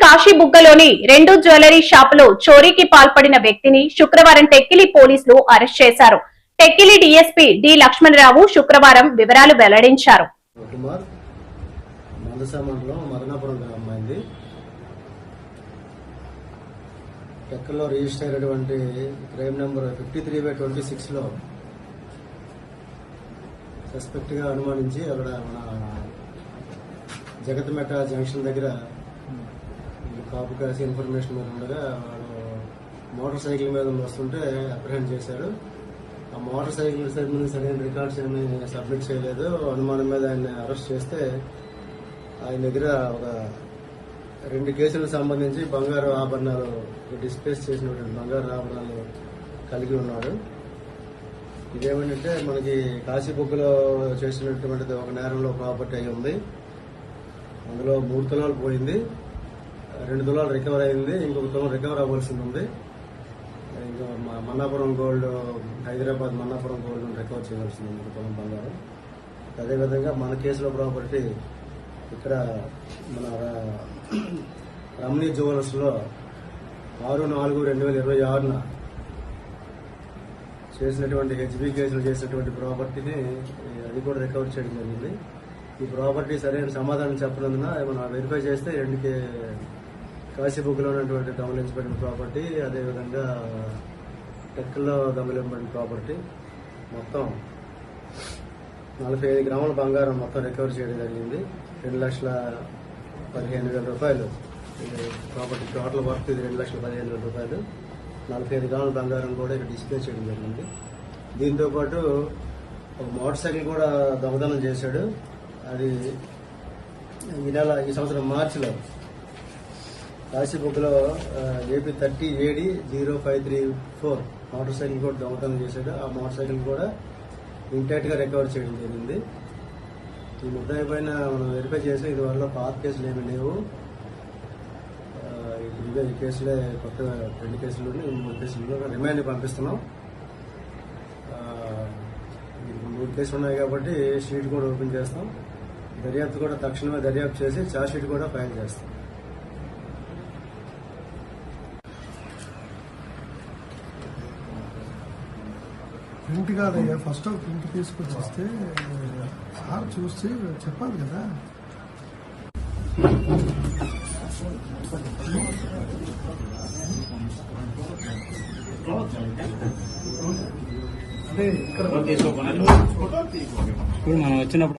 కాశీబుగ్గలోని 2 jewellery షాపులో చోరీకి పాల్పడిన వ్యక్తిని శుక్రవారం టెక్కిలి పోలీసులు అరెస్ట్ చేశారు. టెక్కిలి డీఎస్పీ డి లక్ష్మణరావు శుక్రవారం వివరాలు వెల్లడించారు. టెక్కల్లో రిజిస్టర్ అయినటువంటి క్రైమ్ నెంబర్ 53/26 లో సస్పెక్ట్ గా అనుమానించి అక్కడ మన జగత్మెట జంక్షన్ దగ్గర కాపు కాసి ఇన్ఫర్మేషన్ మీద ఉండగా వాడు మోటార్ సైకిల్ మీద వస్తుంటే అప్రహెండ్ చేశారు. ఆ మోటార్ సైకిల్ సరైన రికార్డ్స్ ఏమీ సబ్మిట్ చేయలేదు. అనుమానం మీద ఆయన అరెస్ట్ చేస్తే ఆయన దగ్గర ఒక 2 కేసులకు సంబంధించి బంగారు ఆభరణాలు డిస్ప్లేస్ చేసినటువంటి బంగారు ఆభరణాలు కలిగి ఉన్నాడు. ఇదేమంటే మనకి కాశీబుగ్గలో చేసినటువంటిది ఒక నేరంలో ప్రాపర్టీ అయి ఉంది. అందులో 3 తులాలు పోయింది, 2 తులాలు రికవర్ అయింది, ఇంకొక తులం రికవర్ అవ్వాల్సింది ఉంది. ఇంకా Manappuram gold, Hyderabad Manappuram gold recover చేయవలసింది 1 తులం బంగారం. అదేవిధంగా మన కేసులో ప్రాపర్టీ ఇక్కడ మన రమణి జ్యువెలర్స్ లో 6/4/2026 చేసినటువంటి హెచ్బి కేసులు చేసినటువంటి ప్రాపర్టీని అది కూడా రికవర్ చేయడం జరిగింది. ఈ ప్రాపర్టీ సరైన సమాధానం చెప్పనందున మనం వెరిఫై చేస్తే 2 కాశీబుగ్గలో ఉన్నటువంటి దొంగలించబడిన ప్రాపర్టీ, అదేవిధంగా టెక్కల్లో దొంగలించబడిన ప్రాపర్టీ మొత్తం 45 గ్రాముల బంగారం మొత్తం రికవర్ చేయడం జరిగింది. 2,15,000 రూపాయలు ప్రాపర్టీ టోటల్ వర్త్ ఇది 2,15,000 రూపాయలు. 45 గ్రాముల బంగారం కూడా ఇక్కడ డిస్ప్లే చేయడం జరిగింది. దీంతో పాటు ఒక మోటార్ సైకిల్ కూడా దొంగతనం చేశాడు. అది ఈ సంవత్సరం మార్చిలో కాశీబుగ్గలో ఏపీ 30AD0534 మోటార్ సైకిల్ కూడా దొంగతనం చేశాడు. ఆ మోటార్ సైకిల్ కూడా ఇంటాక్ట్ గా రికవర్ చేయడం జరిగింది. ఈ ముద్దాయి పైన మనం వెరిఫై చేసి ఇది వల్ల పాత కేసులు ఏమి లేవు. ఈ కేసులే కొత్తగా 2 కేసులు 3 కేసులు రిమాండ్ పంపిస్తున్నాం. 3 కేసులు ఉన్నాయి కాబట్టి షీట్ కూడా ఓపెన్ చేస్తాం. దర్యాప్తు కూడా తక్షణమే దర్యాప్తు చేసి ఛార్జ్ షీట్ కూడా ఫైల్ చేస్తాం. ప్రింట్ కాదయ్యా, ఫస్ట్ ప్రింట్ తీసుకొచ్చిస్తే సార్ చూసి చెప్పాలి కదా. అంటే ఇక్కడ మనం వచ్చినప్పుడు